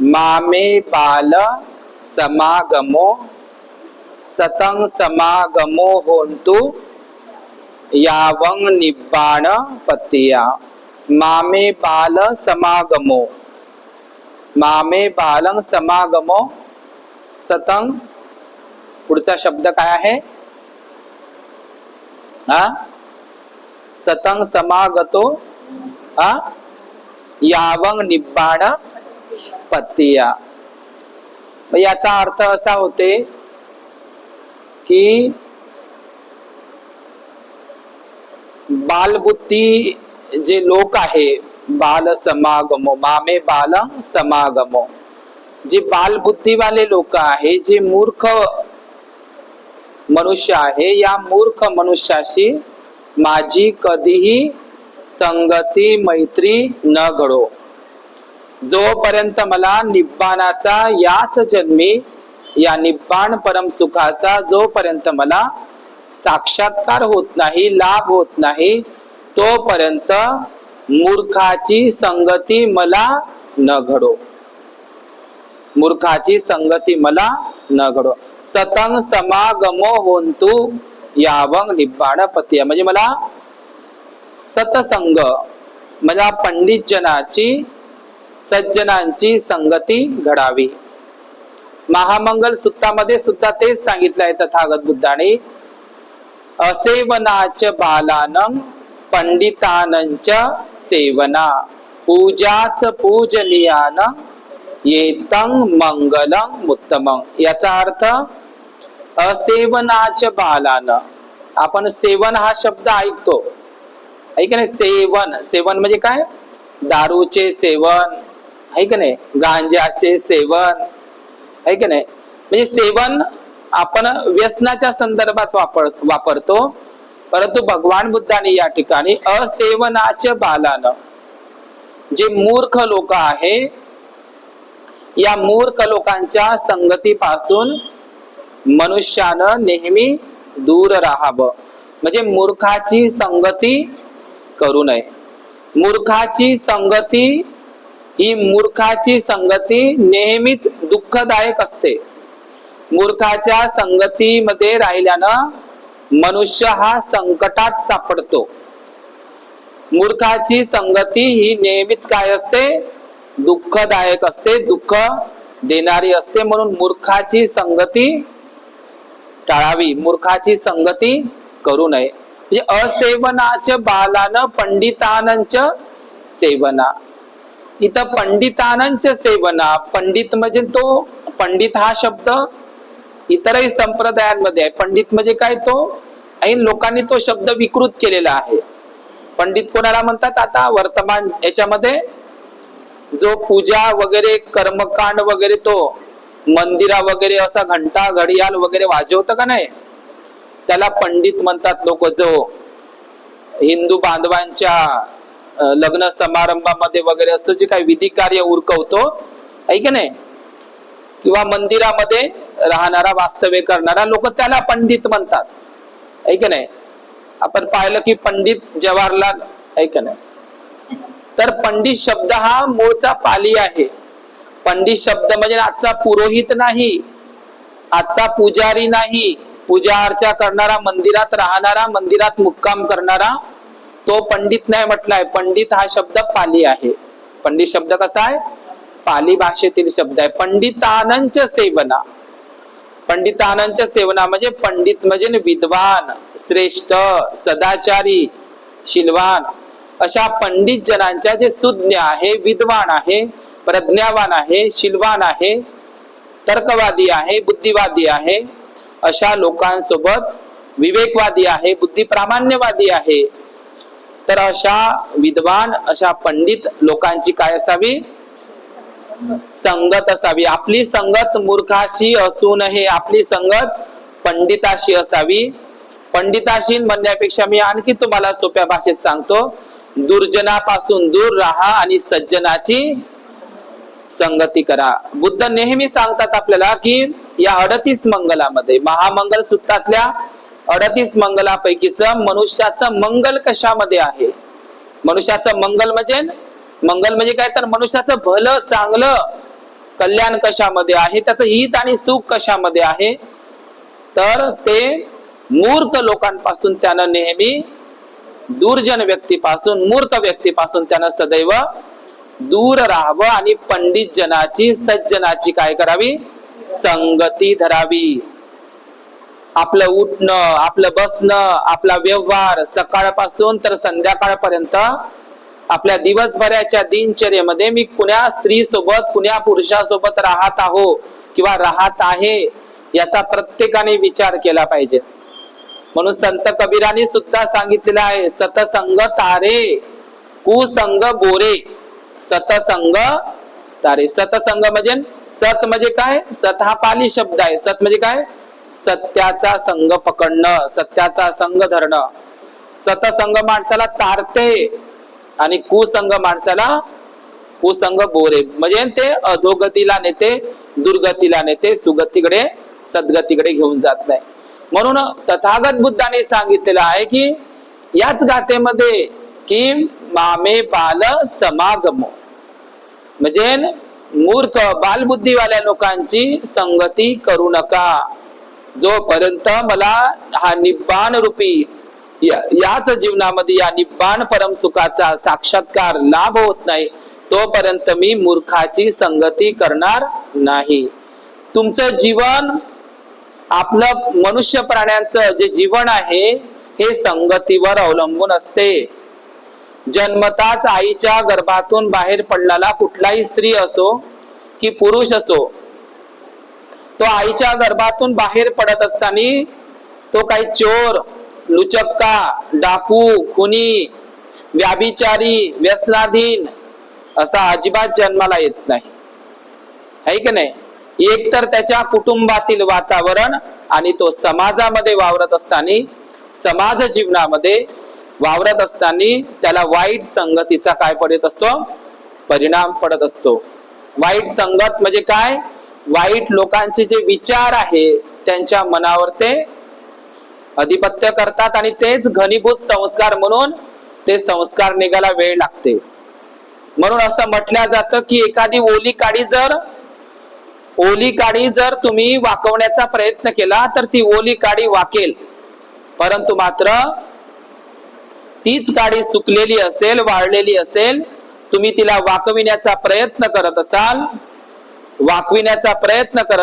मामे बाल समागमो सतं समागमो होन्तु यावं निब्बाण पत्या। मामे बाल समागमो, मामे बालं समागमो सतं, पुढचा शब्द काय आहे? सतं समागतो यावं निब्बाण पत्या। याचा अर्थ असा होते की बालबुद्धी जे लोक आहे, बाल समागमो, मामे बाल समागमो, जे बालबुद्धी वाले लोक आहे, जे मूर्ख मनुष्य आहे, या मूर्ख मनुष्याशी माझी कधीही संगती मैत्री न घडो। जोपर्यंत मला निब्बाणाचा याच जन्मी, या निब्बाण परम सुखाचा जोपर्यंत मला साक्षात्कार होत नाही, लाभ होत नाही, तोपर्यंत मूर्खाची संगती मला न घडो, मूर्खाची संगती मला न घडो। सतं समागमो होन्तु यावं निब्बाण पत्या, म्हणजे मला सतसंग, मला पंडित जनाची, सज्जनांची संगती घडावी। महामंगल सूत्रामध्ये सुद्धा तेच सांगितलं आहे तथागत बुद्धाने, असेवनाच बालानं पंडितानंच सेवना, पूजाच पूजनीयान येतं मंगलं उत्तमं। याचा अर्थ असेवनाच बालानं, आपण सेवन हा शब्द ऐकतो, आहे का नाही? सेवन, सेवन म्हणजे काय? दारूचे सेवन, आहे का नाही? गांजाचे सेवन, आहे का नाही? म्हणजे सेवन आपण व्यसनाच्या संदर्भात वापरतो, परंतु भगवान बुद्धाने या ठिकाणी असेवनाच बालानं, जे मूर्ख लोक आहे, या मूर्ख लोकांच्या संगतीपासून मनुष्यानं नेहमी दूर राहावं, म्हणजे मूर्खाची संगती करू नये। मूर्खाची संगती ही, मूर्खाची संगती नेहमीच दुःखदायक असते। मूर्खाच्या संगतीमध्ये राहिल्यानं मनुष्य हा संकटात सापडतो। मूर्खाची संगती ही नेहमीच काय असते? दुःखदायक असते, दुःख देणारी असते। म्हणून मूर्खाची संगती टाळावी, मूर्खाची संगती करू नये। म्हणजे असेवनाच बालानं पंडितानंच सेवना, इथं पंडितानंच सेवना, पंडित म्हणजे तो, पंडित हा शब्द इतरही संप्रदायांमध्ये आहे। पंडित म्हणजे काय? तो, आणि लोकांनी तो शब्द विकृत केलेला आहे। पंडित कोणाला म्हणतात? आता वर्तमान याच्यामध्ये जो पूजा वगैरे, कर्मकांड वगैरे, तो मंदिरा वगैरे असा घंटा घडियाल वगैरे वाजवतं का नाही, त्याला पंडित म्हणतात लोक। जो हिंदू बांधवांच्या लग्न समारंभामध्ये वगैरे असतो, जे काही विधी कार्य उरकवतो, आहे की नाही, किंवा मंदिरामध्ये राहणारा, वास्तव्य करणारा लोक, त्याला पंडित म्हणतात, आहे की नाही? आपण पाहिलं की पंडित जवाहरलाल, आहे की नाही? तर पंडित शब्द हा मूळचा पाली आहे। पंडित शब्द म्हणजे आजचा पुरोहित नाही, आजचा पुजारी नाही, पूजा अर्चा करणारा, मंदिरात राहणारा, मंदिरात मुक्काम करणारा, तो पंडित नाही म्हटलाय। पंडित हा शब्द पाली आहे। पंडित शब्द कसा आहे? पाली भाषेतील शब्द आहे। पंडितानंच सेवना, पंडितानंच सेवना म्हणजे पंडित म्हणजे विद्वान, श्रेष्ठ, सदाचारी, शीलवान, अशा पंडित जनांच्या, जे सुज्ञ आहे, विद्वान आहे, प्रज्ञावान आहे, शीलवान आहे, तर्कवादी आहे, बुद्धिवादी आहे, अशा लोकांसोबत, विवेकवादी आहे, बुद्धी प्रामाण्यवादी आहे, तर अशा विद्वान, अशा पंडित लोकांची काय असावी? संगत असावी। आपली संगत मूर्खाशी असू नये, आपली संगत पंडिताशी असावी। पंडिताशी म्हणण्यापेक्षा मी आणखी तुम्हाला सोप्या भाषेत सांगतो, दुर्जनापासून दूर राहा आणि सज्जनाची संगती करा। बुद्ध नेहमी सांगतात आपल्याला की या 38 मंगलामध्ये, महामंगल सूत्रातल्या 38 मंगलापैकीच मनुष्याचं मंगल कशामध्ये आहे? मनुष्याचं मंगल म्हणजे मंगल म्हणजे काय तर मनुष्याचं भलं चांगलं कल्याण कशामध्ये आहे, त्याचं हित आणि सुख कशामध्ये आहे, तर ते मूर्ख लोकांपासून त्यानं नेहमी, दुर्जन व्यक्तीपासून, मूर्ख व्यक्तीपासून त्यानं सदैव दूर राहावं आणि पंडित जनाची, सज्जनाची काय करावी, संगती धरावी. आपलं उठणं, आपलं बसणं, आपला व्यवहार सकाळपासून तर संध्याकाळपर्यंत आपल्या दिवसभराच्या दिनचर्येमध्ये मी कुण्या स्त्री सोबत, कुण्या पुरुषासोबत राहत आहो किंवा राहत आहे याचा प्रत्येकाने विचार केला पाहिजे. म्हणून संत कबीरांनी सुद्धा सांगितलेलं आहे, सतसंग तारे कुसंग बोरे. सतसंग तारे. सतसंग म्हणजे, सत म्हणजे काय, सत हा पाली शब्द आहे. सत म्हणजे काय, सत्याचा संग पकडणं, सत्याचा संग धरणं. सतसंग माणसाला तारते आणि कुसंग माणसाला कुसंग बोरे, म्हणजे ते अधोगतीला नेते, दुर्गतीला नेते, सुगतीकडे, सद्गतीकडे घेऊन जात नाही. म्हणून तथागत बुद्धाने सांगितलेलं आहे की याच गाथेमध्ये की मामे बाल समागम, म्हणजे मूर्ख बालबुद्धीवाल्या लोकांची संगती करू नका. जोपर्यंत मला हा निब्बाण रूपी याच जीवनामध्ये या निब्बाण परम सुखाचा साक्षात्कार लाभ होत नाही, तोपर्यंत मी मूर्खाची संगती करणार नाही. तुमचं जीवन, आपलं मनुष्य प्राण्यांचं जे जीवन आहे हे संगतीवर अवलंबून असते. जन्मताच आईच्या गर्भातून बाहेर पडलेला कुठलाही स्त्री असो की पुरुष असो, तो आईच्या गर्भातून बाहेर पडत असताना तो काही चोर, लुचक्का, डाकू, खुनी, व्याभिचारी, व्यसनाधीन असा अजिबात जन्माला येत नाही, आहे की नाही. एकतर त्याच्या कुटुंबातील वातावरण आणि तो समाजामध्ये वावरत असताना, समाज जीवनामध्ये वावरत असताना त्याला वाईट संगतीचा काय पडत असतो, परिणाम पडत असतो. वाईट संगत म्हणजे काय, वाईट लोकांचे जे विचार आहे त्यांच्या मनावर ते अधिपत्य करतात आणि तेच घनीभूत संस्कार म्हणून ते संस्कार निघायला वेळ लागते. म्हणून असं म्हटलं जातं की एखादी ओली काडी जर तुम्ही वाकवण्याचा प्रयत्न केला तर ती ओली काडी वाकेल, परंतु मात्र तीच काडी सुकलेली असेल, वाळलेली असेल, तुम्ही तिला वाकविण्याचा प्रयत्न करत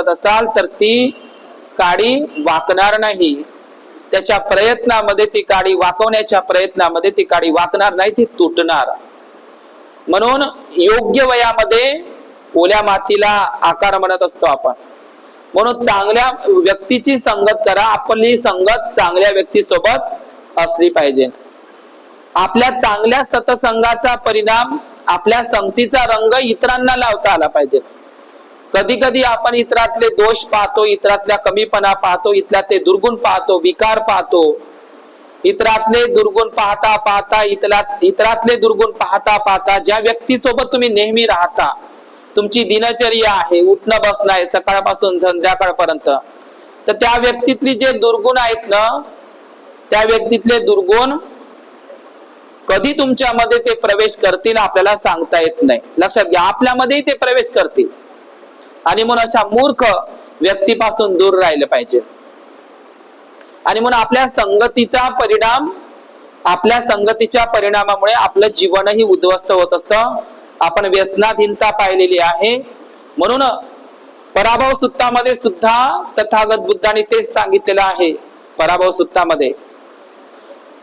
असाल तर ती काडी वाकणार नाही. त्याच्या प्रयत्नामध्ये ती काडी वाकवण्याच्या प्रयत्नामध्ये ती काडी वाकणार नाही, ती तुटणार. म्हणून योग्य वयामध्ये ओल्या मातीला आकार म्हणत असतो आपण. म्हणून चांगल्या व्यक्तीची संगत करा. आपली संगत चांगल्या व्यक्तीसोबत असली पाहिजे. आपल्या चांगल्या सतसंगाचा परिणाम, आपल्या संगतीचा रंग इतरांना लावता आला पाहिजे. कधी कधी आपण इतरातले दोष पाहतो, इतरातल्या कमीपणा पाहतो, इथल्यातले दुर्गुण पाहतो, विकार पाहतो. इतरातले दुर्गुण पाहता पाहता, इतरातले दुर्गुण पाहता पाहता ज्या व्यक्तीसोबत तुम्ही नेहमी राहता, तुमची दिनचर्या आहे, उठणं बसणं आहे सकाळपासून संध्याकाळपर्यंत, तर त्या व्यक्तीतली जे दुर्गुण आहेत ना, त्या व्यक्तीतले दुर्गुण कधी तुमच्यामध्ये ते प्रवेश करतील आपल्याला सांगता येत नाही. लक्षात घ्या, आपल्यामध्येही ते प्रवेश करतील. आणि म्हणून अशा मूर्ख व्यक्तीपासून दूर राहिलं पाहिजे. आणि म्हणून आपल्या संगतीच्या परिणामामुळे आपलं जीवनही उद्ध्वस्त होत असतं. आपण व्यसनाधीनता पाहिलेली आहे. म्हणून पराभव सुत्तामध्ये सुद्धा तथागत बुद्धांनी तेच सांगितलेलं आहे. पराभव सुत्तामध्ये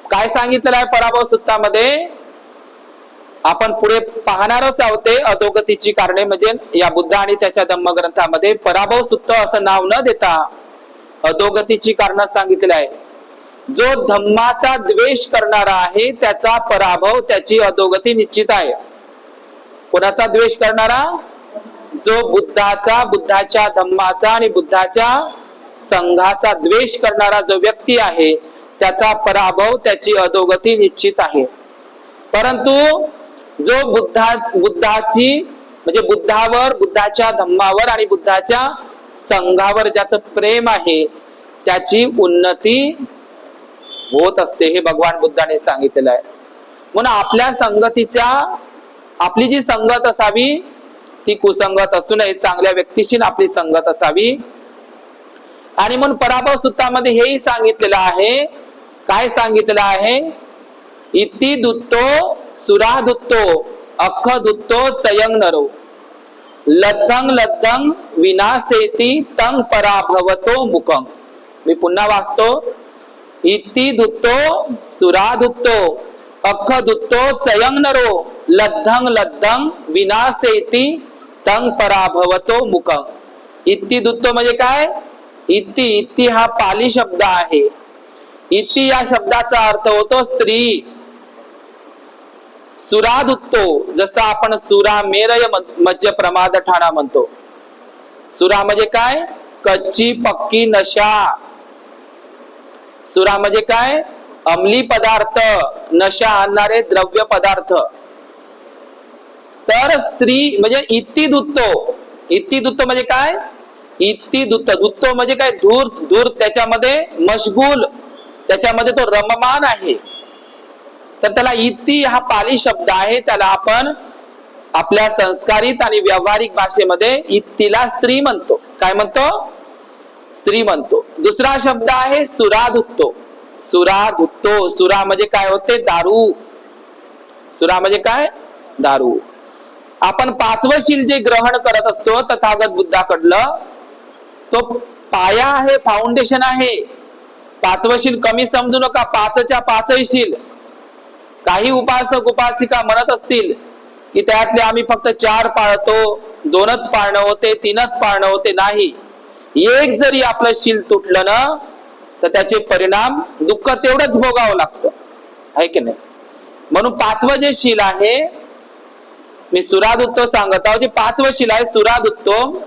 काय सांगितलेलं आहे, पराभव सुत्तामध्ये आपण पुढे पाहणारच आहोत. अधोगतीची कारणे म्हणजे या बुद्ध आणि त्याच्या धम्मग्रंथामध्ये पराभव सुत्त असं नाव न देता अधोगतीची कारण सांगितलेली आहे. जो धम्माचा द्वेष करणारा आहे त्याचा पराभव, त्याची अधोगती निश्चित आहे. कोणाचा द्वेष करणारा, जो बुद्धाच्या धम्माचा आणि बुद्धाच्या संघाचा द्वेष करणारा जो व्यक्ती आहे त्याचा पराभव, त्याची अधोगती निश्चित आहे. परंतु जो बुद्धाची म्हणजे बुद्धावर, बुद्धाच्या धम्मावर आणि बुद्धाच्या संघावर ज्याचं प्रेम आहे त्याची उन्नती होत असते, हे भगवान बुद्धाने सांगितलेलं आहे. म्हणून आपल्या संगतीच्या आपली जी संगत असावी ती कुसंगत असू नये, चांगल्या व्यक्तीशी आपली संगत असावी. आणि म्हणून पराभव सूत्रामध्ये हेही सांगितलेलं आहे. काय सांगितलेलं आहे? इति दुत्तो सुरा दुत्तो अख दुत्तो चयंग नरो लद्धंग लद्धंग विनाशेती तंग पराभवतो मुकम. मी पुन्हा वाचतो. इति दुत्तो सुरा दुत्तो अख दुत्तो चयंग नरो लद्धंग लद्धंग विनाशेती तंग पराभवतो मुकम. इति दुत्तो म्हणजे काय? इति इति हा पाली शब्द आहे. इति या शब्दाचा अर्थ होतो स्त्री. सुरादुत्तो जसं आपण सुरा मेरय मज्ज प्रमाद ठाणा म्हणतो. सुरा म्हणजे काय? कच्ची पक्की नशा. सुरा म्हणजे काय? अंमली पदार्थ, नशा आणणारे द्रव्य पदार्थ. तर स्त्री म्हणजे इति दुत्तो. इति दुत्तो म्हणजे काय? इति दुत्त, दुत्तो म्हणजे काय? धूर, धूर त्याच्यामध्ये मशगूल, त्याच्यामध्ये तो रममान आहे. तर त्याला इति हा पाली शब्द आहे. त्याला आपण आपल्या संस्कारित आणि व्यावहारिक भाषेमध्ये इत्तीला स्त्री म्हणतो. काय म्हणतो? स्त्री म्हणतो. दुसरा शब्द आहे सुराधुत्तो. सुराधुत्तो, सुरा म्हणजे काय होते? दारू. सुरा म्हणजे काय? दारू. आपण पाचवं शील जे ग्रहण करत असतो तथागत बुद्धाकडलं, तो पाया आहे, फाउंडेशन आहे. पाचवं शील कमी समजू नका. पाचच्या पाचही शील. काही उपासक उपासिका म्हणत असतील की त्यातले आम्ही फक्त 4 पाळतो, 2च पाळणं होते, 3च पाळणं होते. नाही, एक जरी आपलं शील तुटलं ना तर त्याचे परिणाम दुःख तेवढंच भोगावं लागतं, आहे की नाही? म्हणून पाचवं जे शील आहे, मी सुरादुत्तो सांगत आहोत, जे पाचवं शील आहे सुरादुत्तो.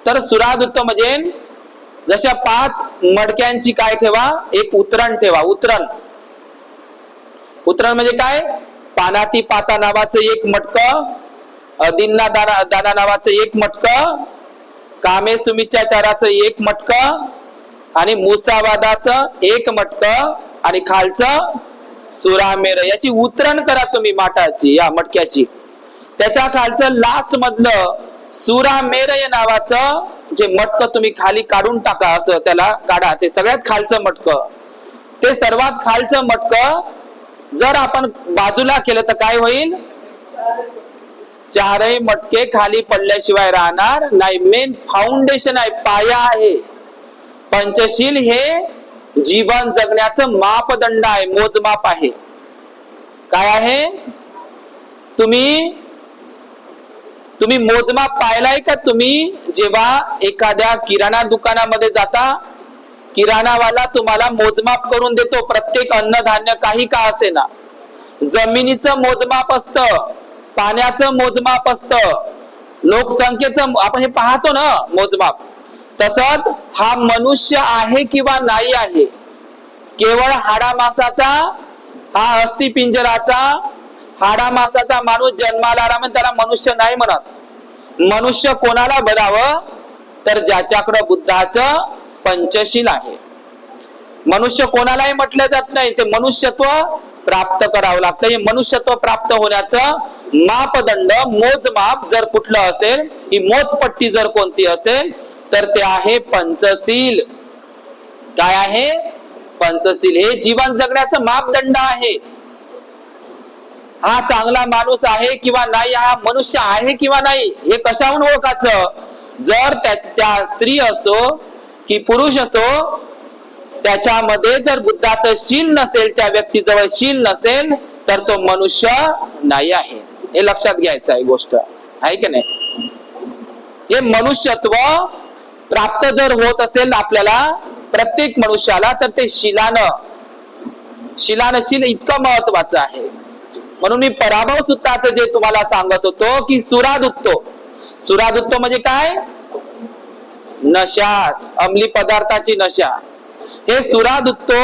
तर सुरादुत्तो म्हणजे जशा 5 मडक्यांची काय ठेवा? एक उतरण ठेवा. उतरण, उतरण म्हणजे काय? पानाती पाता नावाचं एक मटकं, अदिन्ना दाना नावाचं एक मटकं, कामे सुमिचाचाराचं एक मटकं आणि मुसावादाचं एक मटकं आणि खालचं सुरामेर, याची उतरण करा तुम्ही माठाची, या मटक्याची. त्याच्या खालचं लास्ट मधलं सुरामेरय नावाचं जे मटकं तुम्ही खाली काढून टाका, असं त्याला काढा. ते सगळ्यात खालचं मटकं, ते सर्वात खालचं मटकं जर आपण बाजूला केलं तर काय होईल? 4ही मटके खाली पडल्याशिवाय राहणार नाही. मेन फाउंडेशन आहे, पाया आहे. पंचशील हे जीवन जगण्याचं मापदंड आहे, मोजमाप आहे. काय आहे? तुम्ही मोजमाप पाहिलाय का? तुम्ही जेव्हा एखाद्या किराणा दुकानामध्ये जाता, किराणावाला तुम्हाला मोजमाप करून देतो. प्रत्येक अन्नधान्य काही का असे ना, जमिनीचं मोजमाप असतं, पाण्याचं मोजमाप असतं, लोकसंख्येचं आपण हे पाहतो ना मोजमाप. तसंच हा मनुष्य आहे किंवा नाही आहे, केवळ हाडामासाचा, हा अस्थिपिंजराचा हाडामासाचा माणूस जन्माला आला म्हणजे त्याला मनुष्य नाही म्हणत. मनुष्य कोणाला बनावं? तर ज्याच्याकडे बुद्धाचं पंचशील आहे. मनुष्य कोणालाही म्हटलं जात नाही, ते मनुष्यत्व प्राप्त करावं लागतं. हे मनुष्यत्व प्राप्त होण्याचं मापदंड, मोजमाप जर कुठलं असेल, ही मोजपट्टी जर कोणती असेल तर ते आहे पंचशील. काय आहे? पंचशील हे जीवन जगण्याचं मापदंड आहे. हा चांगला माणूस आहे किंवा नाही, हा मनुष्य आहे किंवा नाही, हे कशाहून ओळखायचं? जर त्या स्त्री असो की पुरुष असो, त्याच्यामध्ये जर बुद्धाचं शील नसेल, त्या व्यक्तीजवळ शील नसेल, तर तो मनुष्य नाही आहे. हे लक्षात घ्यायचं आहे गोष्ट, आहे की नाही? हे मनुष्यत्व प्राप्त जर होत असेल आपल्याला, प्रत्येक मनुष्याला, तर ते शीलानं शील इतकं महत्वाचं आहे. म्हणून मी पराभव सूत्राचं जे तुम्हाला सांगत होतो की सुरादुत्तो. सुरादुत्तो म्हणजे काय? नशा, अंमली पदार्थाची नशा. हे सुरादुत्तो,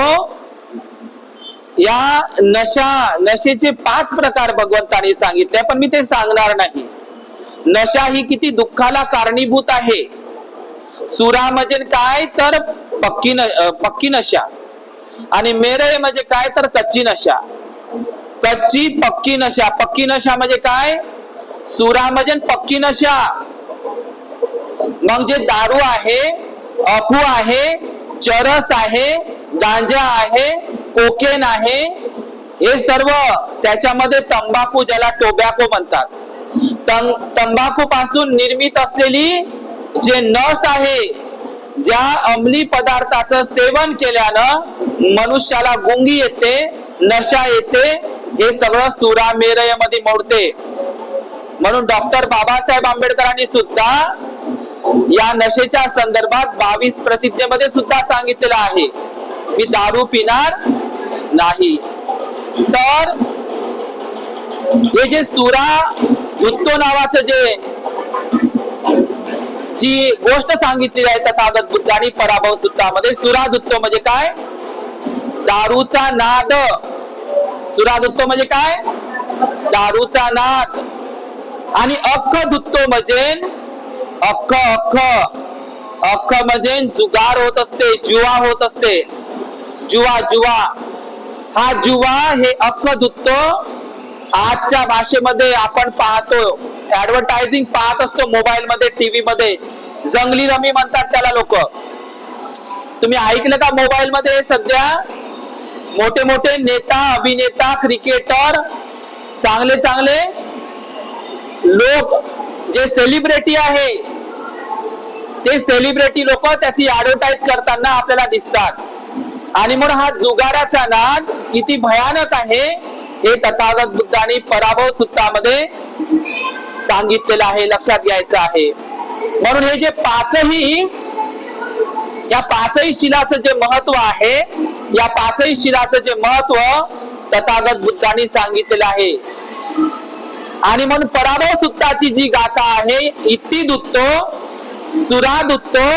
या नशेचे 5 प्रकार भगवंतांनी सांगितले, पण मी ते सांगणार नाही. नशा ही किती दुःखाला कारणीभूत आहे. सुरा म्हणजे काय? तर पक्की नशा. आणि मेरय म्हणजे काय? तर कच्ची नशा. कच्ची पक्की नशा. पक्की नशा म्हणजे काय? सुरा म्हणजे पक्की नशा. मग जे दारू आहे, अफू आहे, चरस आहे, गांजा आहे, कोकेन आहे, हे सर्व त्याच्यामध्ये तंबाखू, ज्याला टोबॅको म्हणतात, तंबाखू पासून निर्मित असलेली जे नस आहे, ज्या अंमली पदार्थाचं सेवन केल्यानं मनुष्याला गुंगी येते, नशा येते, हे सगळं सुरामेरयमध्ये मोडते. म्हणून डॉक्टर बाबासाहेब आंबेडकरांनी सुद्धा या नशेच्या संदर्भात 22 प्रतिज्ञेमध्ये सुद्धा सांगितलेलं आहे, मी दारू पिणार नाही. तर हे जे सुरा धुत्तो नावाचं जी गोष्ट सांगितलेली आहे तथागत बुद्धांनी पराभव सूत्रामध्ये, सुरा धुत्तो म्हणजे काय? दारूचा नाद. सुरा धुत्तो म्हणजे काय? दारूचा नाद. आणि अख्ख धुत्तो म्हणजे अख्ख अख्ख अख्ख म्हणजे जुगार होत असते, जुवा होत असते, जुवा जुवा. हा जुवा हे अख्ख धुत्तो आजच्या भाषेमध्ये आपण पाहतो, ऍडव्हर्टायझिंग पाहत असतो मोबाईल मध्ये, टीव्ही मध्ये, जंगली रमी म्हणतात त्याला लोक. तुम्ही ऐकलं का मोबाईल मध्ये सध्या मोठे मोठे नेता, अभिनेता, क्रिकेटर, चांगले चांगले लोक जे सेलिब्रिटी आहे, ते सेलिब्रिटी लोक त्याची ऍडव्हर्टाईज करताना आपल्याला दिसतात. आणि म्हणून हा जुगाराचा नाद किती भयानक आहे हे तथागत बुद्धांनी पराभव सूत्रामध्ये सांगितलेलं आहे, लक्षात घ्यायचं आहे. म्हणून हे जे पाचही, या पाचही शिलाचं जे महत्व आहे, या पाचही शिलाचं जे महत्व तथागत बुद्धांनी सांगितलेलं आहे. आणि म्हणून पराभव सूत्राची जी गाथा आहे, इत्ती दुत्तो, सुरा दुत्तो,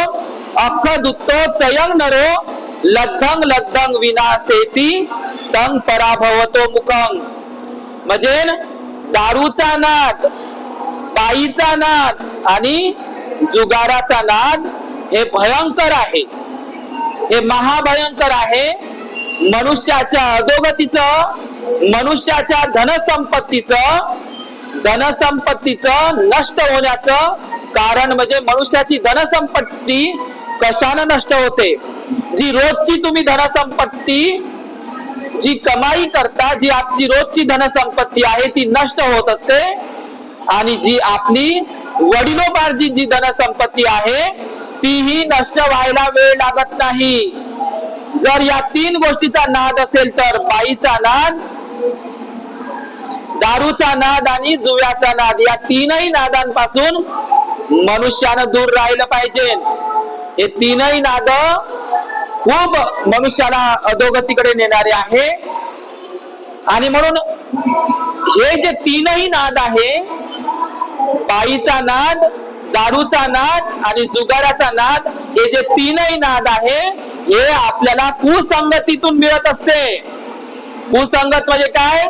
अख्ख दुत्तो, चयंग नरो, लद्धंग लद्धंग विनाशेती, तंग पराभवतो मुखंग. म्हणजे दारूचा नाद, बाईचा नाद आणि जुगाराचा नाद हे भयंकर आहे, हे महाभयंकर आहे. मनुष्याच्या अधोगतीचं, मनुष्याच्या धनसंपत्तीचं नष्ट होण्याचं कारण म्हणजे मनुष्याची धनसंपत्ती कशानं नष्ट होते? जी रोजची तुम्ही धनसंपत्ती, जी कमाई करता, जी आपली रोजची धनसंपत्ती आहे ती नष्ट होत असते. आणि जी आपली वडिलोपार्जित जी धनसंपत्ती आहे तीही नष्ट व्हायला वेळ लागत नाही. जर या तीन गोष्टीचा नाद असेल तर बाईचा नाद, दारूचा नाद आणि जुव्याचा नाद, या तीनही नादांपासून मनुष्यानं दूर राहिलं पाहिजे. हे तीनही नाद खूप मनुष्याला अधोगतीकडे नेणारे आहे. आणि म्हणून हे जे तीनही नाद आहे, बाईचा नाद, दारूचा नाद आणि जुगाराचा नाद, हे जे तीनही नाद आहे हे आपल्याला कुसंगतीतून मिळत असते. कुसंगत म्हणजे काय?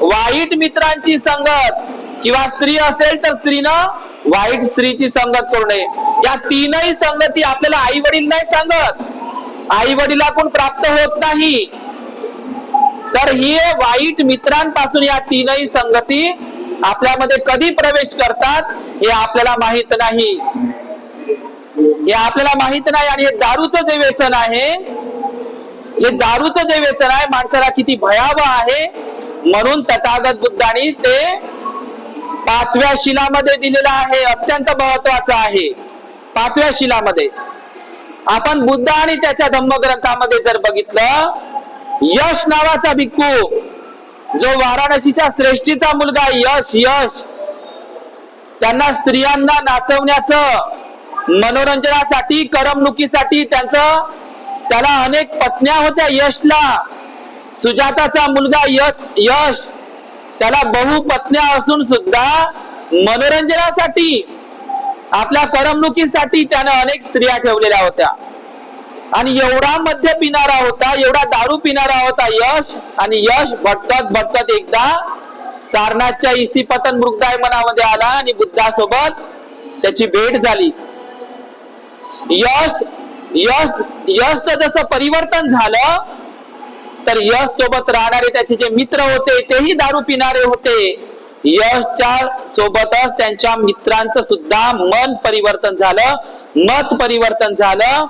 वाईट मित्रांची संगत, किंवा स्त्री असेल तर स्त्रीनं वाईट स्त्रीची संगत करू नये. या तीनही संगती आपल्याला आई वडील नाही सांगत, आई वडिलाकडून प्राप्त होत नाही. तर ही वाईट मित्रांपासून या तीनही संगती आपल्यामध्ये कधी प्रवेश करतात हे आपल्याला माहित नाही, हे आपल्याला माहित नाही. आणि हे दारूचं जे व्यसन आहे, हे दारूचं जे व्यसन आहे माणसाला किती भयावह आहे. म्हणून तथागत बुद्धांनी ते 5व्या शिलामध्ये दिलेलं आहे, अत्यंत महत्वाचं आहे. 5व्या शिलामध्ये आपण बुद्ध आणि त्याच्या धम्मग्रंथामध्ये जर बघितलं, यश नावाचा भिक्खू, जो वाराणसीच्या श्रेष्ठीचा मुलगा यश, त्यांना स्त्रियांना नाचवण्याचं, मनोरंजनासाठी, करमणुकीसाठी त्याला अनेक पत्न्या होत्या. यशला, सुजाताचा मुलगा यश, त्याला बहुपत्न्या असून सुद्धा मनोरंजनासाठी, आपल्या करमणुकीसाठी त्यानं अनेक स्त्रिया ठेवलेल्या होत्या. आणि एवढा मद्य पिणारा होता, एवढा दारू पिणारा होता यश. आणि यश भटकत भटकत एकदा सारनाथच्या इसिपतन मृगदायमनामध्ये आला आणि बुद्धासोबत त्याची भेट झाली. यशचं जसं परिवर्तन झालं, तर यश सोबत राहणारे त्याचे जे मित्र होते तेही दारू पिणारे होते. यशच्या सोबतच त्यांच्या मित्रांचं सुद्धा मन परिवर्तन झालं, मत परिवर्तन झालं.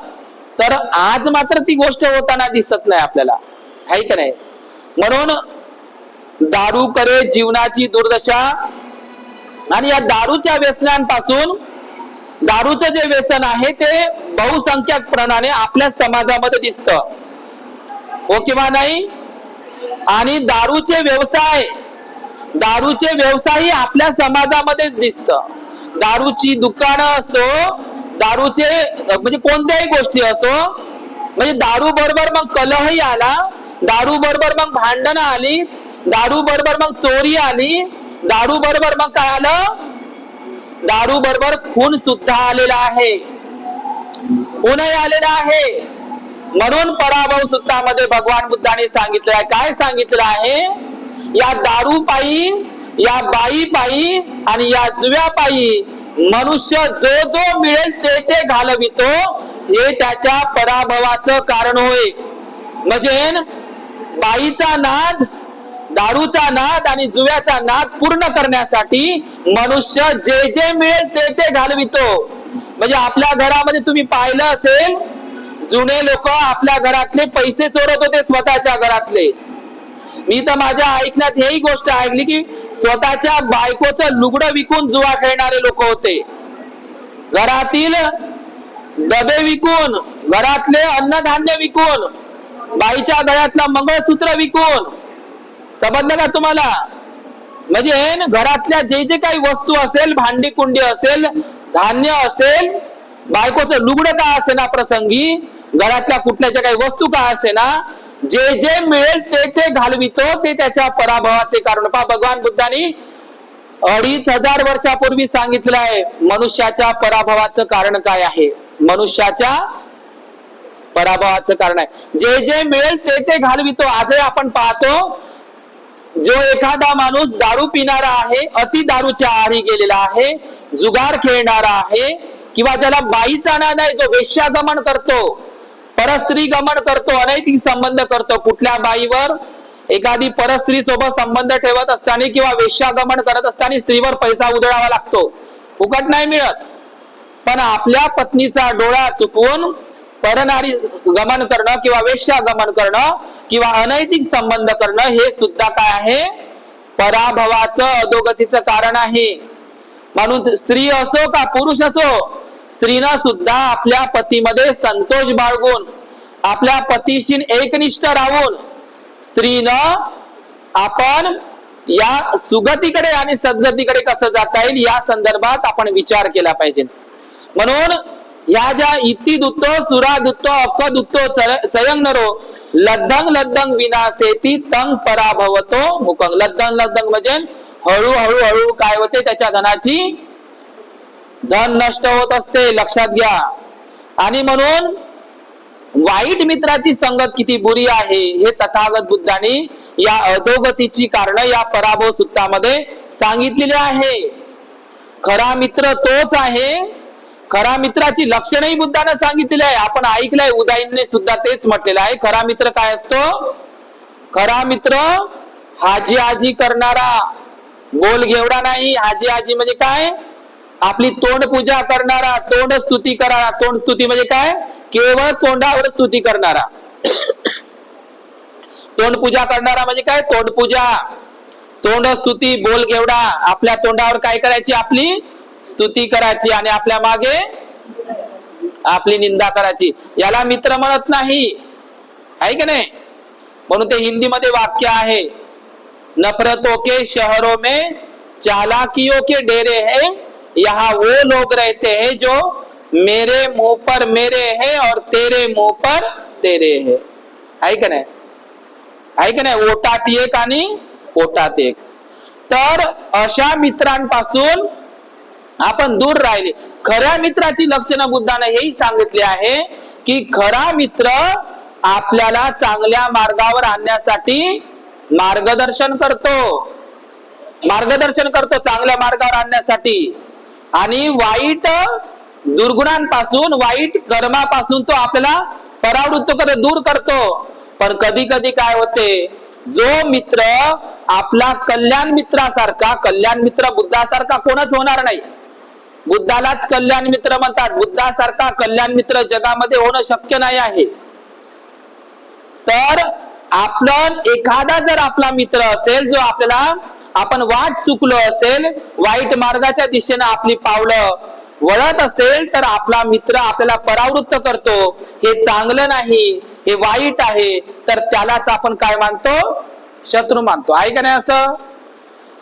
तर आज मात्र ती गोष्ट होताना दिसत नाही आपल्याला, आहे का नाही? म्हणून दारू करे जीवनाची दुर्दशा. आणि या दारूच्या व्यसनांपासून, दारूचं जे व्यसन आहे ते बहुसंख्याक प्रमाणे आपल्या समाजामध्ये दिसतं, हो किंवा नाही? आणि दारूचे व्यवसाय आपल्या समाजामध्ये दिसतं. दारूची दुकानं असो, दारूचे म्हणजे कोणत्याही गोष्टी असो, म्हणजे दारू बरोबर मग कलहही आला, दारू बरोबर मग भांडणं आली, दारू बरोबर मग चोरी आली, दारू बरोबर मग काय आलं? दारू बरोबर खून सुद्धा आलेला आहे, खूनही आलेला आहे. म्हणून पराभव सूत्रामध्ये भगवान बुद्धाने सांगितलं आहे, काय सांगितलं आहे? या दारू पायी, या बाई पायी आणि या जुव्या पायी मनुष्य जो जो मिळेल ते ते घालवितो, हे त्याच्या पराभवाचं कारण होय. म्हणजे बाईचा नाद, दारूचा नाद आणि जुव्याचा नाद पूर्ण करण्यासाठी मनुष्य जे जे मिळेल ते ते घालवितो. म्हणजे आपल्या घरामध्ये तुम्ही पाहिलं असेल, जुने लोक आपल्या घरातले पैसे चोरत होते, स्वतःच्या घरातले. मी तर माझ्या ऐकण्यात हेही गोष्ट ऐकली की स्वतःच्या बायकोचं लुगडं विकून जुवा खेळणारे लोक होते. घरातील डबे विकून, घरातले अन्नधान्य विकून, बाईच्या गळ्यातलं मंगळसूत्र विकून. समजलं का तुम्हाला? म्हणजे घरातल्या जे जे काही वस्तू असेल, भांडी कुंडी असेल, धान्य असेल, बायकोचं लुगडं का असे ना प्रसंगी, घरातल्या कुठल्या ज्या काही वस्तू का असे ना, जे जे मिळेल ते ते घालवितो, ते त्याच्या पराभवाचे कारण. पहा, भगवान बुद्धांनी 2500 वर्षापूर्वी सांगितलं आहे मनुष्याच्या पराभवाचं कारण काय आहे. मनुष्याच्या पराभवाचं कारण आहे जे जे मिळेल ते ते घालवितो. आजही आपण पाहतो, जो एखादा माणूस दारू पिणारा आहे, अति दारूच्या आहारी गेलेला आहे, जुगार खेळणारा आहे, किंवा ज्याला बाईचा नाद आहे, जो वेश्यागमन करतो, परस्त्री गमन करतो, अनैतिक संबंध करतो, कुठल्या बाईवर, एखादी परस्त्री सोबत संबंध ठेवत असताना किंवा वेश्यागमन करत असताना स्त्रीवर पैसा उधळावा लागतो, फुकट नाही मिळत. पण आपल्या पत्नीचा डोळा चुकवून परनारी गमन करणं किंवा वेश्यागमन करणं किंवा अनैतिक संबंध करणं, हे सुद्धा काय आहे? पराभवाचं, अधोगतीचं कारण आहे. म्हणून स्त्री असो का पुरुष असो, स्त्रीनं सुद्धा आपल्या पतीमध्ये संतोष बाळगून, आपल्या पतीशी एकनिष्ठ राहून, स्त्रीनं आपण या सुगतीकडे आणि सद्गतीकडे कसं जाता येईल या संदर्भात आपण विचार केला पाहिजे. म्हणून या ज्या इति दुत्तो, सुरा दुत्तो, अक्क दुत्तो, चयंगनरो, लद्दंग लद्दंग विनाशेती तंग पराभवतो मुकंग. लद्दंग लद्दंग म्हणजे हळूहळू हळू काय होते? त्याच्या धनाची धन नष्ट होत असते, लक्षात घ्या. आणि म्हणून वाईट मित्राची संगत किती बुरी आहे हे तथागत बुद्धांनी या अधोगतीची कारण या पराभव सूत्रामध्ये सांगितलेले आहे. खरा मित्र तोच आहे. खरा मित्राची लक्षणही बुद्धाने सांगितलेली आहे. आपण ऐकलंय, उदाईने सुद्धा तेच म्हटलेलं आहे. खरा मित्र काय असतो? खरा मित्र हाजी आजी करणारा, बोल घेवडा नाही. हाजी आजी म्हणजे काय? आपली तोंड पूजा करणारा, तोंड स्तुती करणारा. तोंड स्तुती म्हणजे काय? केवळ तोंडावर स्तुती करणारा. तोंड पूजा करणारा म्हणजे काय? तोंड पूजा, तोंड स्तुती, बोल घेवडा. आपल्या तोंडावर काय करायची? आपली स्तुती करायची आणि आपल्या मागे आपली निंदा करायची. याला मित्र म्हणत नाही, आहे का नाही? म्हणून ते हिंदीमध्ये वाक्य आहे, नफरतों के शहरों में चालाकियों के डेरे हैं, यहाँ वो लोग रहते हैं जो मेरे मुंह पर मेरे है और तेरे मुंह पर तेरे है. आहे का नाही? आहे का नाही? ओटात एक आणि पोटात एक. तर अशा मित्रांपासून आपण दूर राहिले. खऱ्या मित्राची लक्षणं बुद्धाने हेही सांगितले आहे की खरा मित्र आपल्याला चांगल्या मार्गावर आणण्यासाठी मार्गदर्शन करतो, चांगल्या मार्गावर आणण्यासाठी. आणि वाईट दुर्गुणांपासून, वाईट कर्मापासून तो आपल्याला परावृत्त करतो, दूर करतो. पण कधी कधी काय होते? जो मित्र आपला कल्याण मित्रासारखा, कल्याण मित्र बुद्धासारखा कोणच होणार नाही, बुद्धालाच कल्याण मित्र म्हणतात, बुद्धासारखा कल्याण मित्र जगामध्ये होणं शक्य नाही आहे. तर आपण एखादा जर आपला मित्र असेल जो आपल्याला, आपण वाट चुकलो असेल, वाईट मार्गाच्या दिशेने आपली पावलं वळत असेल, तर आपला मित्र आपल्याला परावृत्त करतो, हे चांगलं नाही, हे वाईट आहे, तर त्यालाच आपण काय मानतो, शत्रू मानतो. आहे का नाही असं?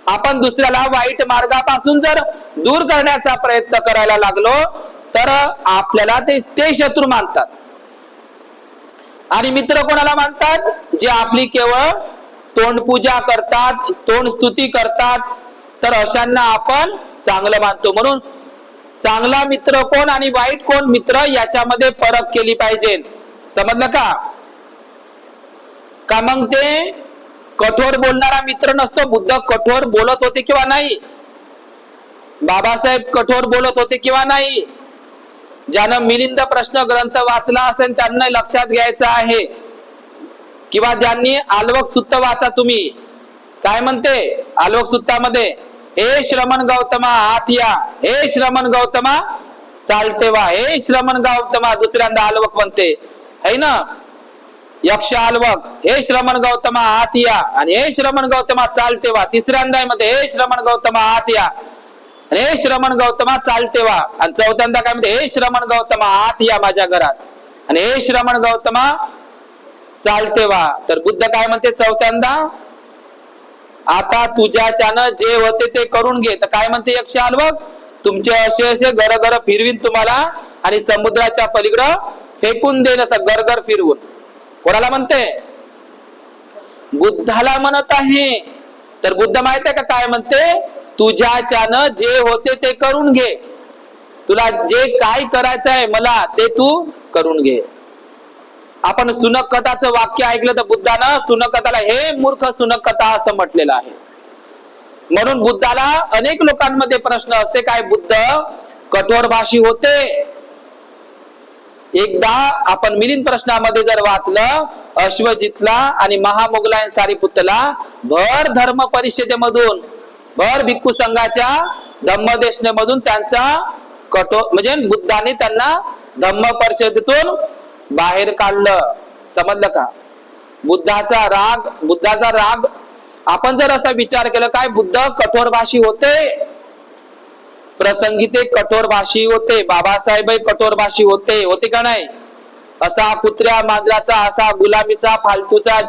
आपण दुसऱ्याला वाईट मार्गापासून जर दूर करण्याचा प्रयत्न करायला लागलो तर आपल्याला ते शत्रू मानतात. आणि मित्र कोणाला मानतात? जे आपली केवळ तोंडपूजा करतात, तोंड स्तुती करतात, तर अशांना आपण चांगलं मानतो. म्हणून चांगला मित्र कोण आणि वाईट कोण मित्र याच्यामध्ये फरक केली पाहिजे. समजलं का? का मग ते कठोर बोलणारा मित्र नसतो. बुद्ध कठोर बोलत होते किंवा नाही? बाबासाहेब कठोर बोलत होते किंवा नाही? ज्यानं मिलिंद प्रश्न ग्रंथ वाचला असेल त्यांना लक्षात घ्यायचं आहे. किंवा ज्यांनी आल्वक सुत्त वाचा, तुम्ही काय म्हणते आल्वक सुत्तामध्ये, हे श्रमण गौतमा आत या, हे श्रमण गौतमा चालते वा, हे श्रमण गौतमा दुसऱ्यांदा आल्वक म्हणते है ना, यक्ष आल्वक, हे श्रमण गौतमा आत या, आणि हे श्रमण गौतमा चालते वा तिसऱ्यांदा मध्ये, हे श्रमण गौतमा आत या, हे श्रमण गौतमा चालते वा, आणि चौथ्यांदा काय म्हणते, हे श्रमण गौतमा आत या माझ्या घरात, आणि हे श्रमण गौतमा चालते वा. तर बुद्ध काय म्हणते चौथ्यांदा, आता तुझ्याच्यानं जे होते ते करून घे. तर काय म्हणते यक्ष आल्वक, तुमचे असे असे घर फिरवीन तुम्हाला आणि समुद्राच्या पलीकडं फेकून देईन, असं घर फिरवून. कोणाला म्हणते? बुद्धाला म्हणत आहे. तर बुद्ध माहित आहे का काय म्हणते, तुझ्याच्यानं जे होते ते करून घे, तुला जे काय करायचं आहे मला ते तू करून घे. आपण सुनक कथाचं वाक्य ऐकलं तर बुद्धानं सुनक कथाला हे मूर्ख सुनक कथा असं म्हटलेलं आहे. म्हणून बुद्धाला अनेक लोकांमध्ये प्रश्न असते, काय बुद्ध कठोर भाषी होते? एकदा आपण मिलिंद प्रश्नामध्ये जर वाचलं, अश्वजितला आणि महामोगलायन सारीपुत्तला भर धर्म परिषदेमधून, भर भिक्खू संघाच्या धम्मदेशनेमधून त्यांचा कठोर, म्हणजे बुद्धाने त्यांना धम्म परिषदेतून बाहेर काढलं. समजलं का? बुद्धाचा राग आपण जर असा विचार केला, काय बुद्ध कठोर भाषी होते? प्रसंगी ते कठोर भाषी होते. बाबासाहेब कठोर भाषी होते का नाही? असा कुत्र्या मांजराचा, असा गुलामीचा फालतूचा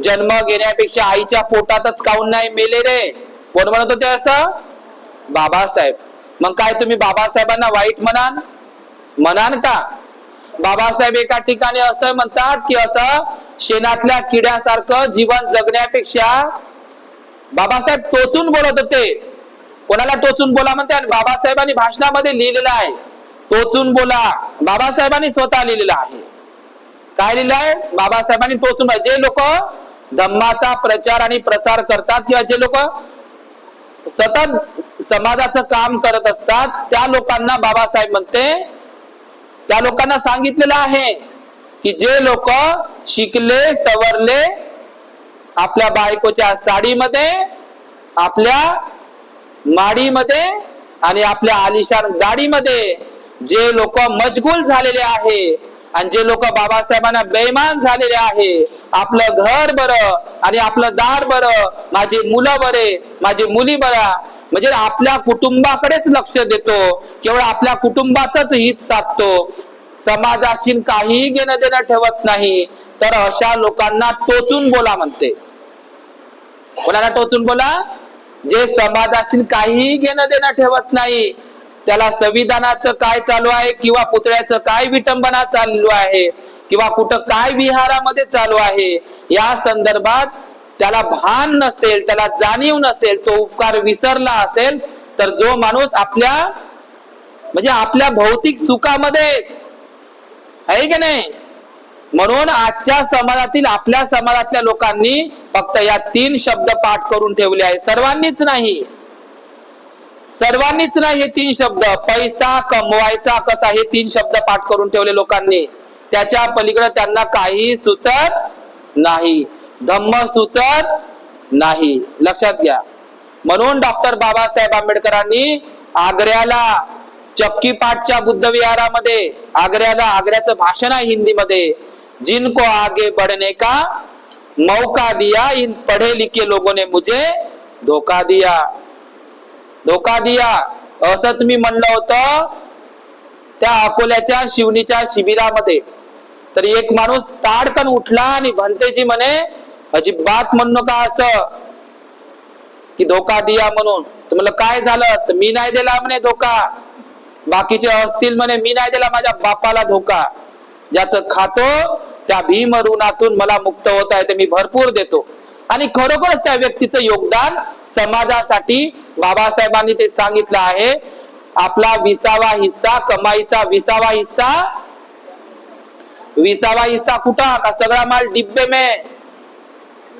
जन्म घेण्यापेक्षा आईच्या पोटातच काऊन नाही मेले रे? कोण म्हणत होते असं? बाबासाहेब. मग काय तुम्ही बाबासाहेबांना वाईट म्हणान का? बाबासाहेब एका ठिकाणी असं म्हणतात की असं शेणातल्या किड्यासारखं जीवन जगण्यापेक्षा, बाबासाहेब टोचून बोलत होते. कोणाला टोचून बोला म्हणते? आणि बाबासाहेबांनी भाषणामध्ये लिहिलेलं आहे, टोचून बोला. बाबासाहेबांनी स्वतः लिहिलेलं आहे. काय लिहिलं आहे? बाबासाहेबांनी टोचून बोला. जे लोक धम्माचा प्रचार आणि प्रसार करतात किंवा जे लोक सतत समाजाचं काम करत असतात त्या लोकांना बाबासाहेब म्हणते, त्या लोकांना सांगितलेलं आहे की जे लोक शिकले सवरले, आपल्या बायकोच्या साडीमध्ये, आपल्या माडीमध्ये आणि आपल्या आलिशान गाडीमध्ये जे लोक मशगूल झालेले आहे आणि जे लोक बाबासाहेबांना बेईमान झालेले आहे, आपलं घर बरं आणि आपलं दार बरं, माझी मुलं बरे, माझी मुली बरा, म्हणजे आपल्या कुटुंबाकडेच लक्ष देतो, केवळ आपल्या कुटुंबाचंच हित साधतो, समाजाशी काही घेणं देणं ठेवत नाही, तर अशा लोकांना टोचून बोला म्हणते. कोणाला टोचून बोला? जे समाजाशी काही घेणं देणं ठेवत नाही, त्याला संविधानाचं काय चालू आहे किंवा पुतळ्याचं काय विटंबना चालू आहे किंवा कुठं काय विहारामध्ये चालू आहे या संदर्भात त्याला भान नसेल, त्याला जाणीव नसेल, तो उपकार विसरला असेल, तर जो माणूस आपल्या भौतिक सुखामध्ये आहे की नाही. म्हणून आजच्या समाजातील, आपल्या समाजातल्या लोकांनी फक्त या 3 शब्द पाठ करून ठेवले आहे. सर्वांनीच नाही हे 3 शब्द. पैसा कमवायचा कसा, हे 3 शब्द पाठ करून ठेवले लोकांनी. त्याच्या पलीकडे त्यांना काही सुचत नाही. धम्म सुचत नाही. लक्षात घ्या. म्हणून डॉक्टर बाबासाहेब आंबेडकरांनी आग्र्याला चक्कीपाटच्या बुद्ध विहारामध्ये आग्र्याचं भाषण आहे हिंदीमध्ये, जिनको आगे बढ़ने का मौका दिया इन पढ़े लिखे लोगों ने मुझे धोखा दिया. धोखा दिया असंच मी म्हणलं होतं त्या अकोल्याच्या शिवणीच्या शिबिरामध्ये. तर एक माणूस ताडकन उठला आणि भंतेजी म्हणे अजिबात म्हणू नका असं की धोका दिया म्हणून. तर म्हणलं काय झालं? तर मी नाही दिला म्हणे धोका, बाकीचे असतील म्हणे, मी नाही दिला माझ्या बापाला धोका. ज्याचं खातो त्या भीम ऋणातून मला मुक्त होता येते, मी भरपूर देतो. आणि खरोखरच त्या व्यक्तीचं योगदान समाजासाठी बाबासाहेबांनी ते सांगितलं आहे. आपला 20वा हिस्सा कमाईचा 20वा हिस्सा कुठं? का सगळा माल डिब्बे में,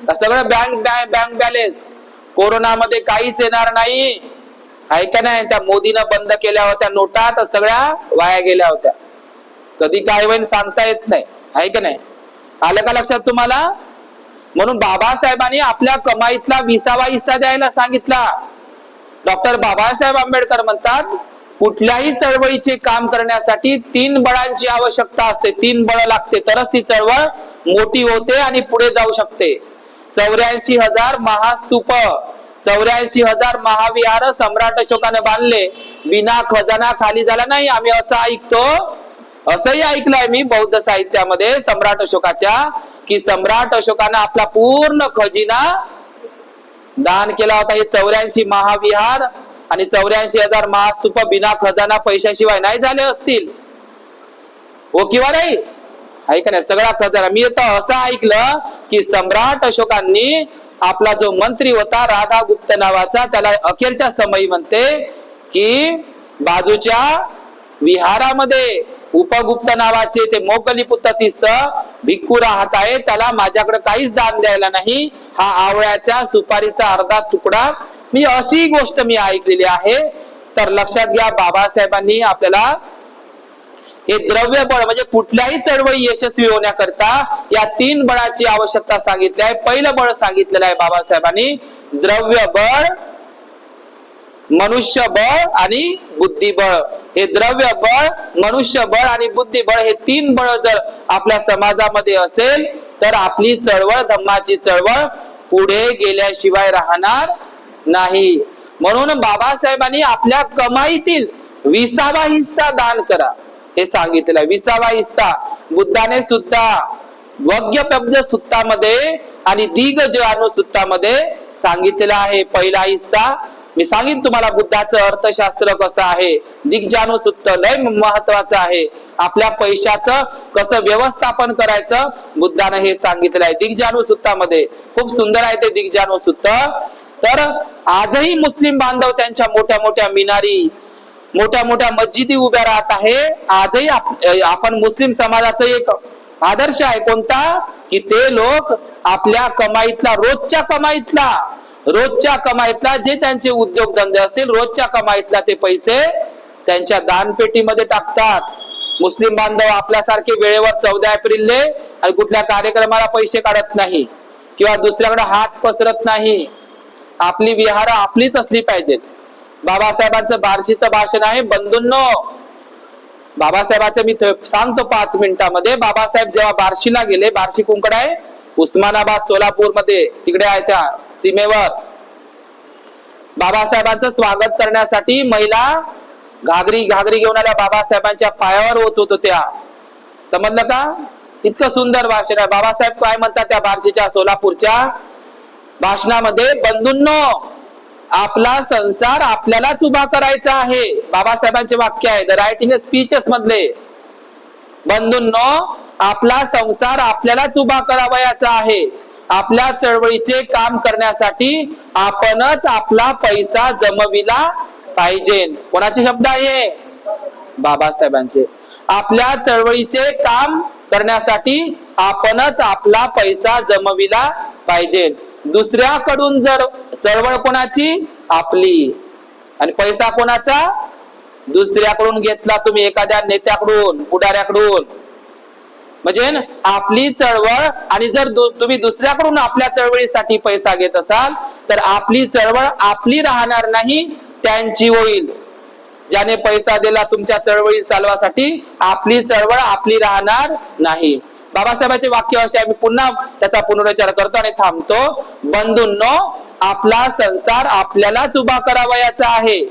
का सगळं बँक बॅलेन्स. कोरोनामध्ये काहीच येणार नाही आहे का नाही? त्या मोदीनं बंद केल्या होत्या नोटा, तर सगळ्या वाया गेल्या होत्या. कधी काय होईल सांगता येत नाही, आहे का नाही? आलं का लक्षात तुम्हाला? म्हणून बाबासाहेबांनी आपल्या कमाईतला 20वा हिस्सा द्यायला सांगितला. डॉक्टर बाबासाहेब आंबेडकर म्हणतात कुठल्याही चळवळीचे काम करण्यासाठी 3 बळांची आवश्यकता असते. 3 बळ लागते तरच ती चळवळ मोठी होते आणि पुढे जाऊ शकते. 84,000 महास्तूप, 84,000 महाविहार सम्राट अशोकाने बांधले, बिना खजाना खाली झाला नाही. आम्ही असं ऐकतो, असंही ऐकलंय मी बौद्ध साहित्यामध्ये सम्राट अशोकाच्या, की सम्राट अशोकाने आपला पूर्ण खजिना दान केला होता. हे 84 महाविहार आणि 84,000 महास्तूप बिना खजाना पैशाशिवाय नाही झाले असतील, हो किंवा नाही? ऐका नाही, सगळा खजाना. मी तर असं ऐकलं की सम्राट अशोकांनी आपला जो मंत्री होता राधा गुप्त नावाचा, त्याला अखेरच्या समयी म्हणते की बाजूच्या विहारामध्ये उपगुप्त नावाचे ते मोगली पुत्ततीस भिक्खू राहत आहे, त्याला माझ्याकडे काहीच दान द्यायला नाही, हा आवळ्याच्या सुपारीचा अर्धा तुकडा. मी अशी गोष्ट मी ऐकलेली आहे. तर लक्षात घ्या, बाबासाहेबांनी आपल्याला हे द्रव्य बळ म्हणजे कुठल्याही चळवळी यशस्वी होण्याकरता या 3 बळाची आवश्यकता सांगितली आहे. पहिलं बळ सांगितलेलं आहे बाबासाहेबांनी द्रव्य बळ, मनुष्यबळ आणि बुद्धिबळ. हे द्रव्य बळ, मनुष्यबळ आणि बुद्धिबळ हे 3 बळ जर आपल्या समाजामध्ये असेल तर आपली चळवळ, धम्माची चळवळ पुढे गेल्याशिवाय राहणार नाही. म्हणून बाबासाहेबांनी आपल्या कमाईतील 20वा हिस्सा दान करा हे सांगितलं. 20वा हिस्सा बुद्धाने सुद्धा वग्यपब्ज सुत्तामध्ये आणि दिग्जानु सुत्तामध्ये सांगितलेला आहे. पहिला हिस्सा मी सांगितलं तुम्हाला बुद्धाचं अर्थशास्त्र कसं आहे. दिग्जानु सुत्त लय महत्वाचं आहे. आपल्या पैशाचं कसं व्यवस्थापन करायचं बुद्धाने हे सांगितलं आहे दिग्जानु सुत्तामध्ये. खूप सुंदर आहे ते दिग्जानु सुत्त. तर आजही मुस्लिम बांधव त्यांच्या मोठ्या मोठ्या मिनारी, मोठ्या मोठ्या मस्जिदी उभ्या राहत आहे. आजही आपण मुस्लिम समाजाचा एक आदर्श आहे कोणता, की ते लोक आपल्या कमाईतला रोजच्या कमाईतला जे त्यांचे उद्योगधंदे असतील रोजच्या कमाईतला ते पैसे त्यांच्या दानपेटीमध्ये टाकतात. मुस्लिम बांधव आपल्यासारखे वेळेवर 14 एप्रिलले आणि कुठल्या कार्यक्रमाला पैसे काढत नाही किंवा दुसऱ्याकडे हात पसरत नाही. आपली विहार आपलीच असली पाहिजेत. बाबासाहेबांचं बार्शीचं भाषण आहे. बंधूंनो, बाबासाहेबांचं मी सांगतो 5 मिनिटांमध्ये. बाबासाहेब जेव्हा बार्शीला गेले, बार्शी कुंकड आहे उस्मानाबाद सोलापूर मध्ये, तिकडे आहे त्या सीमेवर. बाबासाहेबांचं स्वागत करण्यासाठी महिला घागरी घेऊन आल्या, बाबासाहेबांच्या पायावर होत त्या. समजलं का? इतकं सुंदर भाषण आहे. बाबासाहेब काय म्हणतात त्या बार्शीच्या सोलापूरच्या भाषणामध्ये, बंधूंनो आपला संसार आपल्यालाच उभा करायचा आहे. बाबासाहेबांचे वाक्य आहे द रायटिंग स्पीचेस मधले. बंधूंनो आपला संसार आपल्यालाच उभा करावयाचा आहे. आपल्या चळवळीचे काम करण्यासाठी आपणच आपला पैसा जमविला पाहिजे. कोणाचे शब्द आहे? बाबासाहेबांचे. आपल्या चळवळीचे काम करण्यासाठी आपणच आपला पैसा जमविला पाहिजे. दुसऱ्याकडून जर चळवळ कोणाची? आपली. आणि पैसा कोणाचा? दुसऱ्याकडून घेतला तुम्ही, एखाद्या नेत्याकडून, पुढाऱ्याकडून. म्हणजे आपली चळवळ, आणि जर तुम्ही दुसऱ्याकडून आपल्या चळवळीसाठी पैसा घेत असाल तर आपली चळवळ आपली राहणार नाही, त्यांची होईल. ज्याने पैसा दिला तुमच्या चळवळी चालवासाठी, आपली चळवळ आपली राहणार नाही. बाबासाहेबांचे वाक्य असे आहे, मी पुन्हा त्याचा पुनरुच्चार करतो आणि थांबतो. बंधूंनो, आपला संसार आपल्यालाच उभा करावयाचा आहे.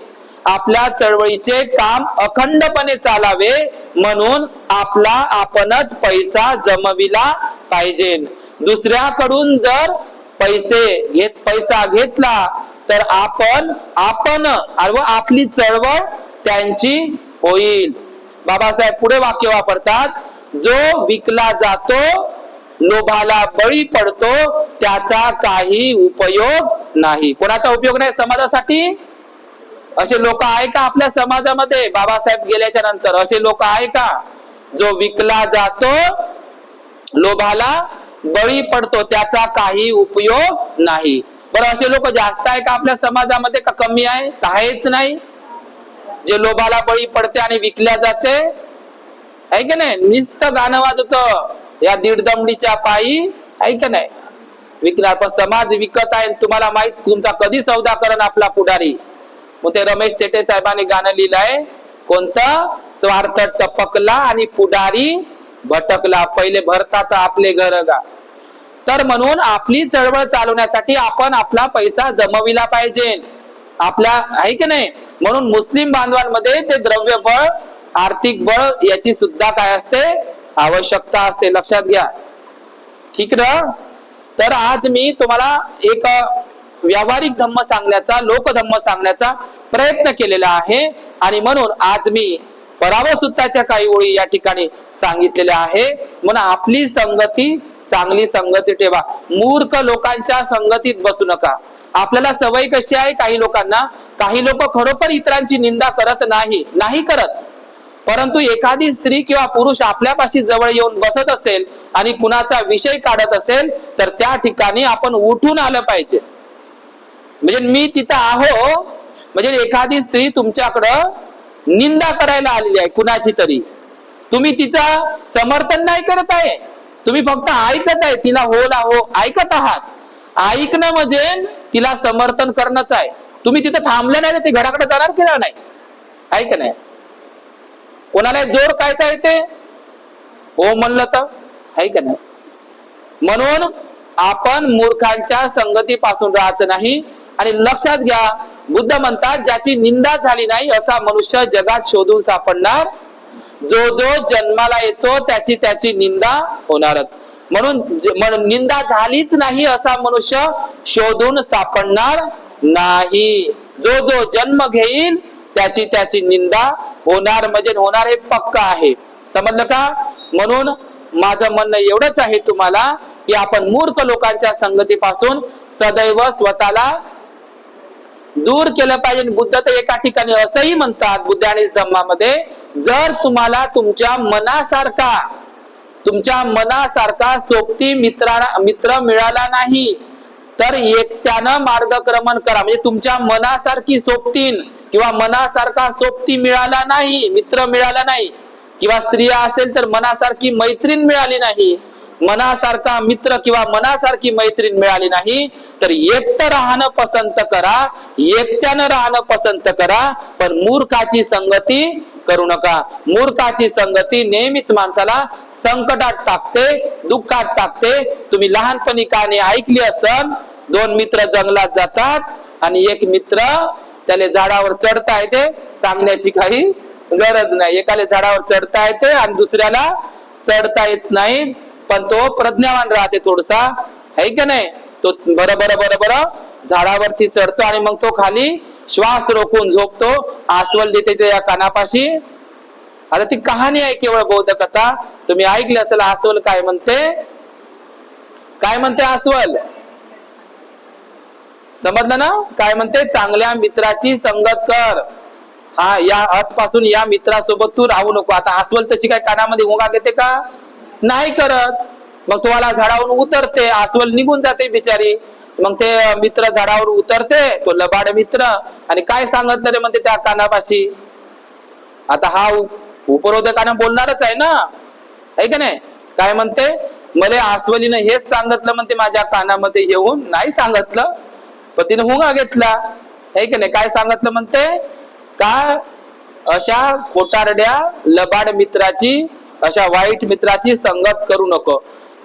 आपल्या चळवळीचे काम अखंडपणे चालावे म्हणून आपला आपणच पैसा जमविला पाहिजे. दुसऱ्याकडून जर पैसा घेतला तर आपण आपली चळवळ त्यांची होईल. बाबासाहेब पुढे वाक्य वापरतात, जो विकला जातो, लोभाला बळी पडतो, त्याचा काही उपयोग नाही. कोणाचा उपयोग नाही? समाजासाठी. असे लोक आहे का आपल्या समाजामध्ये? बाबासाहेब गेल्याच्या नंतर असे लोक आहे का? जो विकला जातो, लोभाला बळी पडतो, त्याचा काही उपयोग नाही. बरं, असे लोक जास्त आहे का आपल्या समाजामध्ये का कमी आहे? काहीच नाही. जे लोभाला बळी पडते आणि विकल्या जाते, आहे की नाही? नुसतं गाणं वाजत या दीडदमडीच्या पायी, आहे की नाही? विकणार. पण समाज विकत आहे. तुम्हाला माहित, तुमचा कधी सौदा करण आपला पुढारी. मग ते रमेश तेटे साहेबांनी गाणं लिहिलंय, कोणतं? स्वार्थ टपकला आणि पुढारी भटकला, पहिले भरतात आपले घर गा. तर म्हणून आपली चळवळ चालवण्यासाठी आपण आपला पैसा जमविला पाहिजे आपल्या, आहे की नाही? म्हणून मुस्लिम बांधवांमध्ये ते द्रव्य बळ, आर्थिक बळ याची सुद्धा काय असते? आवश्यकता असते. लक्षात घ्या. ठीक ना? तर आज मी तुम्हाला एक व्यावहारिक धम्म सांगण्याचा, लोकधम्म सांगण्याचा प्रयत्न केलेला आहे. आणि म्हणून आज मी पराभव सूत्राच्या काही ओळी या ठिकाणी सांगितलेल्या आहे. म्हणून आपली संगती, चांगली संगती ठेवा. मूर्ख लोकांच्या संगतीत बसू नका. आपल्याला सवय कशी आहे? काही लोकांना, काही लोक खरोखर इतरांची निंदा करत नाही करत, परंतु एखादी स्त्री किंवा पुरुष आपल्यापाशी जवळ येऊन बसत असेल आणि कुणाचा विषय काढत असेल तर त्या ठिकाणी आपण उठून आलं पाहिजे. म्हणजे मी तिथं आहो, म्हणजे एखादी स्त्री तुमच्याकडं निंदा करायला आलेली आहे कुणाची तरी, तुम्ही तिचा समर्थन नाही करत आहे, तुम्ही फक्त ऐकत आहे. तिला हो ला हो ऐकत आहात. ऐकणं म्हणजे तिला समर्थन करणंच आहे. तुम्ही तिथं थांबले नाही तर ती घराकडे जाणार की नाही? ऐक नाही. कोणाला जोर कायचा येते? हो म्हणलं तर, आहे का नाही? म्हणून आपण मूर्खांच्या संगतीपासून राहायचं नाही. आणि लक्षात घ्या, बुद्ध म्हणतात, ज्याची निंदा झाली नाही असा मनुष्य जगात शोधून सापडणार. जो जन्माला येतो त्याची निंदा होणारच. म्हणून निंदा झालीच नाही असा मनुष्य शोधून सापडणार नाही. जो जन्म घेईल त्याची निंदा होणार, म्हणजे होणार हे पक्का आहे. समजलं का? म्हणून माझं म्हणणं एवढंच आहे तुम्हाला की आपण मूर्ख लोकांच्या संगतीपासून सदैव स्वतःला दूर केलं पाहिजे. बुद्ध तर एका ठिकाणी असंही म्हणतात, बुद्ध आणि धम्मामध्ये, जर तुम्हाला तुमच्या मनासारखा सोबती मित्र मिळाला नाही तर एकट्यानं मार्गक्रमण करा. म्हणजे तुमच्या मनासारखी सोबतीन किंवा मनासारखा सोबती मिळाला नाही, मित्र मिळाला नाही, किंवा स्त्रिया असेल तर मनासारखी मैत्रीण मिळाली नाही, मनासारखा मित्र किंवा मनासारखी मैत्रीण मिळाली नाही तर एकटं राहणं पसंत करा, एकट्यानं राहणं पसंत करा. पण मूर्खाची संगती करू नका. मूर्खाची संगती नेहमीच माणसाला संकटात टाकते, दुःखात टाकते. तुम्ही लहानपणी काने ऐकली असन, 2 मित्र जंगलात जातात आणि एक मित्र त्याला झाडावर चढता येते, सांगण्याची काही गरज नाही. एकाला झाडावर चढता येते आणि दुसऱ्याला चढता येत नाही, पण तो प्रज्ञावान राहते थोडसा, है का नाही? तो बरं झाडावरती चढतो आणि मग तो खाली श्वास रोखून झोपतो. आस्वल देते त्या कानापाशी. आता ती कहाणी आहे, केवळ बौद्ध कथा. तुम्ही ऐकली असेल. आस्वल काय म्हणते? आस्वल समजलं ना? काय म्हणते? चांगल्या मित्राची संगत कर. हा, या आजपासून या मित्रासोबत तू राहू नको. आता आस्वल तशी काय कानामध्ये उंगा घेते का? नाही करत. मग तुम्हाला झाडावरून उतरते, आस्वल निघून जाते बिचारी. मग ते मित्र झाडावर उतरते, तो लबाड मित्र, आणि काय सांगितलं रे म्हणते त्या कानापाशी. आता हा उपरोधकानं बोलणारच आहे ना, आहे का नाही? काय म्हणते, मला आसवलीनं हेच सांगितलं म्हणते माझ्या कानामध्ये येऊन, नाही सांगितलं पण तिने हुंगा घेतला आहे की नाही. काय सांगितलं म्हणते का, अशा खोटारड्या लबाड मित्राची, अशा वाईट मित्राची संगत करू नको.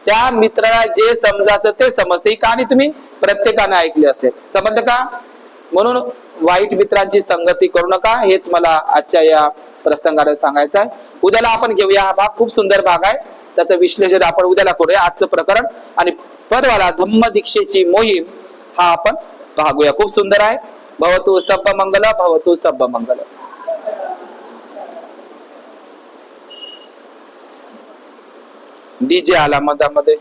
त्या मित्राला जे समजायचं ते समजते. ही कहाणी तुम्ही प्रत्येकाने ऐकली असेल, समजलं का. म्हणून वाईट मित्रांची संगती करू नका, हेच मला आजच्या या प्रसंगाने सांगायचं आहे. उद्याला आपण घेऊया हा भाग, खूप सुंदर भाग आहे, त्याचं विश्लेषण आपण उद्याला करूया. आजचं प्रकरण आणि परवाला धम्म दीक्षेची मोहीम हा आपण पाहूया, खूप सुंदर आहे. भवतु सब्ब मंगल, भवतु सब्ब मंगल. डीजे आला मधामध्ये.